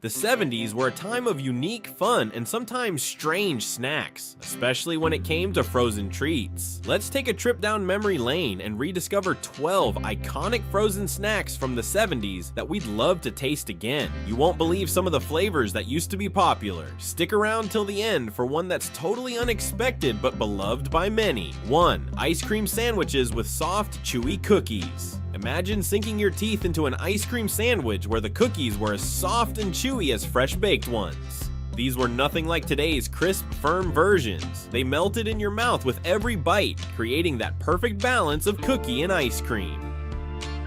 The 70s were a time of unique fun and sometimes strange snacks, especially when it came to frozen treats. Let's take a trip down memory lane and rediscover 12 iconic frozen snacks from the 70s that we'd love to taste again. You won't believe some of the flavors that used to be popular. Stick around till the end for one that's totally unexpected but beloved by many. 1. Ice cream sandwiches with soft, chewy cookies. Imagine sinking your teeth into an ice cream sandwich where the cookies were as soft and chewy as fresh-baked ones. These were nothing like today's crisp, firm versions. They melted in your mouth with every bite, creating that perfect balance of cookie and ice cream.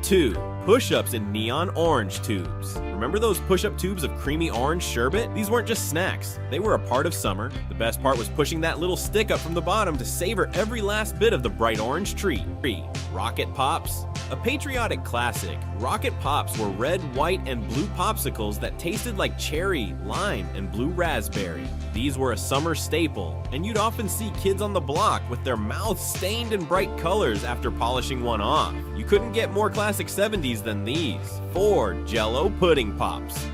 2. Push-ups in neon orange tubes. Remember those push-up tubes of creamy orange sherbet? These weren't just snacks, they were a part of summer. The best part was pushing that little stick up from the bottom to savor every last bit of the bright orange treat. 3. Rocket Pops. A patriotic classic, Rocket Pops were red, white, and blue popsicles that tasted like cherry, lime, and blue raspberry. These were a summer staple, and you'd often see kids on the block with their mouths stained in bright colors after polishing one off. You couldn't get more classic 70s than these. 4. Jell-O Pudding Pops.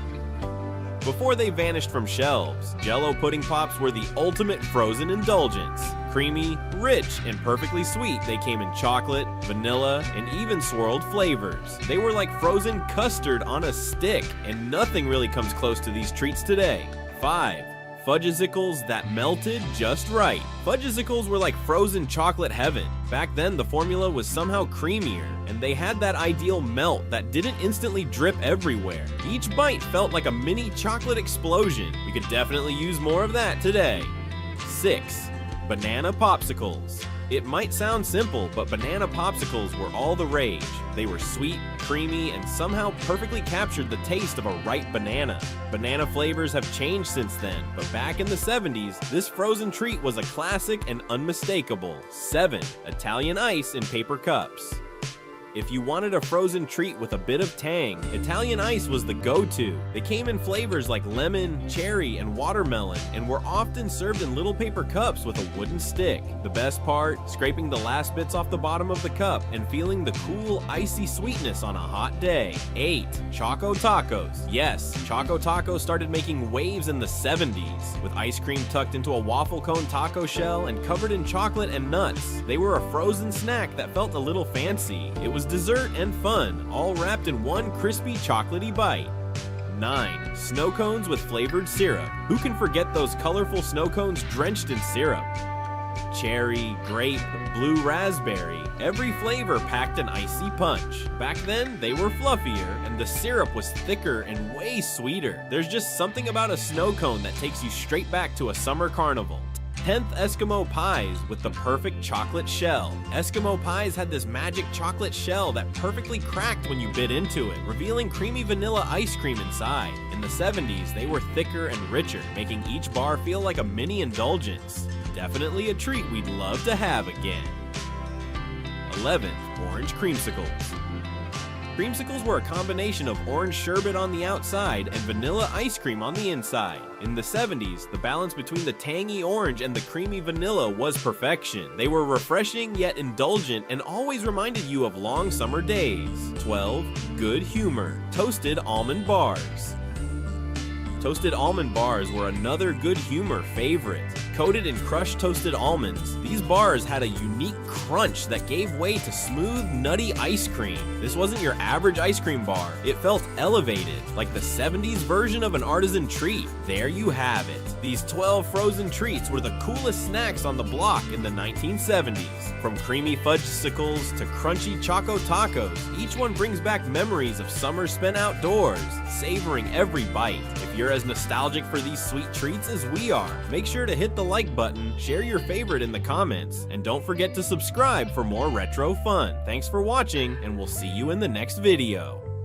Before they vanished from shelves, Jell-O Pudding Pops were the ultimate frozen indulgence. Creamy, rich, and perfectly sweet, they came in chocolate, vanilla, and even swirled flavors. They were like frozen custard on a stick, and nothing really comes close to these treats today. 5. Fudgezicles that melted just right. Fudgezicles were like frozen chocolate heaven. Back then, the formula was somehow creamier, and they had that ideal melt that didn't instantly drip everywhere. Each bite felt like a mini chocolate explosion. We could definitely use more of that today. 6. Banana Popsicles. It might sound simple, but banana popsicles were all the rage. They were sweet, creamy, and somehow perfectly captured the taste of a ripe banana. Banana flavors have changed since then, but back in the 70s, this frozen treat was a classic and unmistakable. 7. Italian Ice in paper cups. If you wanted a frozen treat with a bit of tang, Italian Ice was the go-to. They came in flavors like lemon, cherry, and watermelon, and were often served in little paper cups with a wooden stick. The best part, scraping the last bits off the bottom of the cup and feeling the cool, icy sweetness on a hot day. 8. Choco Tacos. Yes, Choco Tacos started making waves in the 70s, with ice cream tucked into a waffle cone taco shell and covered in chocolate and nuts. They were a frozen snack that felt a little fancy. It was dessert and fun, all wrapped in one crispy chocolatey bite. 9. Snow cones with flavored syrup. Who can forget those colorful snow cones drenched in syrup? Cherry, grape, blue raspberry, every flavor packed an icy punch. Back then, they were fluffier, and the syrup was thicker and way sweeter. There's just something about a snow cone that takes you straight back to a summer carnival. 10th Eskimo Pies with the perfect chocolate shell. Eskimo Pies had this magic chocolate shell that perfectly cracked when you bit into it, revealing creamy vanilla ice cream inside. In the 70s, they were thicker and richer, making each bar feel like a mini indulgence. Definitely a treat we'd love to have again. 11th, Orange Creamsicles. Creamsicles were a combination of orange sherbet on the outside and vanilla ice cream on the inside. In the 70s, the balance between the tangy orange and the creamy vanilla was perfection. They were refreshing yet indulgent and always reminded you of long summer days. 12. Good Humor. Toasted Almond Bars. Toasted almond bars were another Good Humor favorite. Coated in crushed toasted almonds, these bars had a unique crunch that gave way to smooth, nutty ice cream. This wasn't your average ice cream bar. It felt elevated, like the 70s version of an artisan treat. There you have it. These 12 frozen treats were the coolest snacks on the block in the 1970s. From creamy fudgesicles to crunchy Choco Tacos, each one brings back memories of summer spent outdoors, savoring every bite. If you're as nostalgic for these sweet treats as we are, make sure to hit the like button, share your favorite in the comments, and don't forget to subscribe for more retro fun. Thanks for watching, and we'll see you in the next video.